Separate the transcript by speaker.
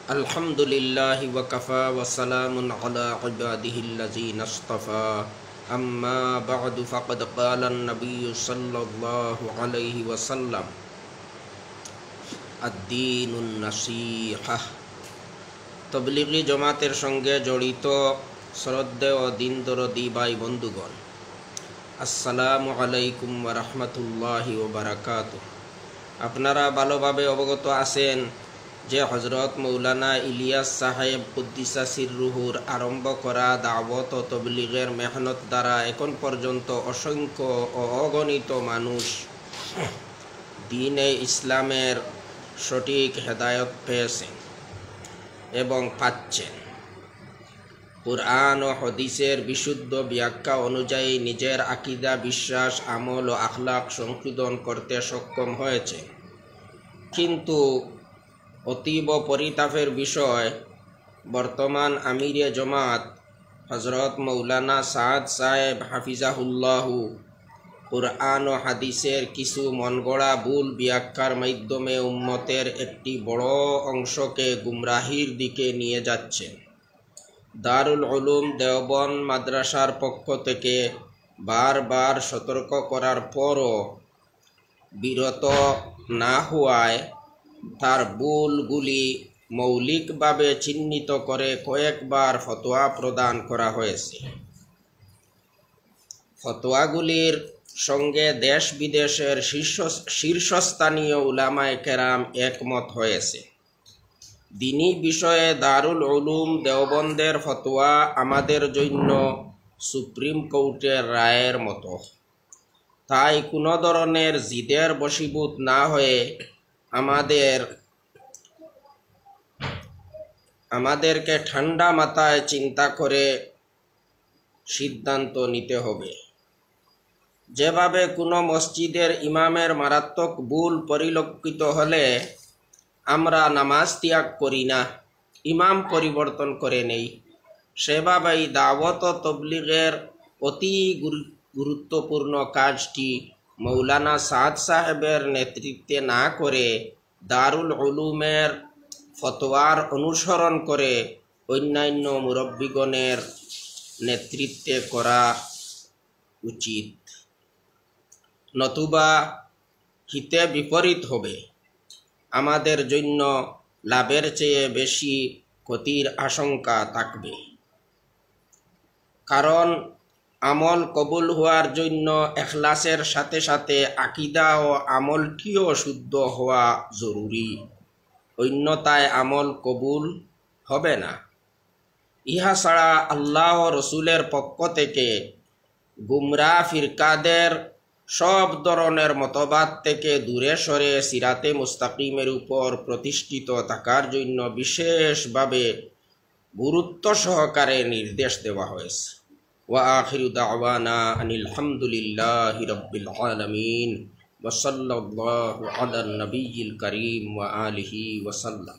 Speaker 1: আলহামদুলিল্লাহি ওয়া কাফা ওয়া সালামুন আলা ইবাদিহিল্লাযীনা ইসতাফা আম্মা বা'দু ফাকাদ ক্বালা an-নাবিয়্যু সাল্লাল্লাহু আলাইহি ওয়াসাল্লাম আদ-দীনুন নাসীহা। তাবলীগী জামাতের সঙ্গে জড়িত শ্রদ্ধেয় ও দিন দরদি ভাই বন্ধুগণ, আসসালামু আলাইকুম ওয়া রাহমাতুল্লাহি ওয়া বারাকাতুহু। আপনারা ভালোভাবে অবগত আছেন যে হযরত মৌলানা ইলিয়াস সাহেব কুদ্দিসা সিররুহুর আরম্ভ করা দাওয়াত ও তবলীগের মেহনত দ্বারা এখন পর্যন্ত অসংখ্য ও অগণিত মানুষ দ্বীনে ইসলামের সঠিক হেদায়ত পেয়েছেন এবং পাচ্ছেন। কুরআন ও হাদিসের বিশুদ্ধ ব্যাখ্যা অনুযায়ী নিজের আকীদা, বিশ্বাস, আমল ও আখলাক সংশোধন করতে সক্ষম হয়েছে। কিন্তু অতীব পরিতাপের বিষয়, বর্তমান আমিরে জামাত হযরত মৌলানা সাদ সাহেব হাফিজাহুল্লাহু কুরআন ও হাদিসের কিছু মনগড়া ভুল ব্যাখ্যার মাধ্যমে উম্মতের একটি বড় অংশকে গুমরাহির দিকে নিয়ে যাচ্ছেন। দারুল উলুম দেওবন্দ মাদ্রাসার পক্ষ থেকে বারবার সতর্ক করার পরও বিরত না হওয়ায় তার ভুলগুলি মৌলিকভাবে চিহ্নিত করে কয়েকবার ফতোয়া প্রদান করা হয়েছে। ফতোয়াগুলির সঙ্গে দেশ বিদেশের শীর্ষস্থানীয় উলামায়ে কেরাম একমত হয়েছে। দ্বীনি বিষয়ে দারুল উলুম দেওবন্দের ফতোয়া আমাদের জন্য সুপ্রিম কোর্টের রায়ের মতো। তাই কোনো ধরনের জিদের বশীভূত না হয়ে আমাদেরকে ঠান্ডা মাথায় চিন্তা করে সিদ্ধান্ত নিতে হবে। যেভাবে কোনো মসজিদের ইমামের মারাত্মক ভুল পরিলক্ষিত হলে আমরা নামাজ ত্যাগ করি না, ইমাম পরিবর্তন করে নেই, সেভাবেই দাওয়াত ও তবলীগের অতি গুরুত্বপূর্ণ কাজটি মৌলানা সাদ সাহেবের নেতৃত্বে না করে দারুল উলুমের ফতোয়ার অনুসরণ করে অন্যান্য মুরব্বিগণের নেতৃত্বে করা উচিত, নতুবা হিতে বিপরীত হবে। আমাদের জন্য লাভের চেয়ে বেশি ক্ষতির আশঙ্কা থাকবে। কারণ আমল কবুল হওয়ার জন্য ইখলাসের সাথে সাথে আকীদা ও আমলটিও শুদ্ধ হওয়া জরুরি, অন্যথায় আমল কবুল হবে না। ইহা ছাড়া আল্লাহ ও রসুলের পক্ষ থেকে গুমরাহ ফিরকাদের সব ধরনের মতবাদ থেকে দূরে সরে সিরাতে মুস্তাকিমের উপর প্রতিষ্ঠিত থাকার জন্য বিশেষভাবে গুরুত্ব সহকারে নির্দেশ দেওয়া হয়েছে। ওয়া আখিরু দাওয়ানা আনিল হামদুলিল্লাহি রাব্বিল আলামিন ওয়া সাল্লাল্লাহু আলা নবিয়্যিল কারীম ওয়া আলিহি ওয়া সাল্লাম।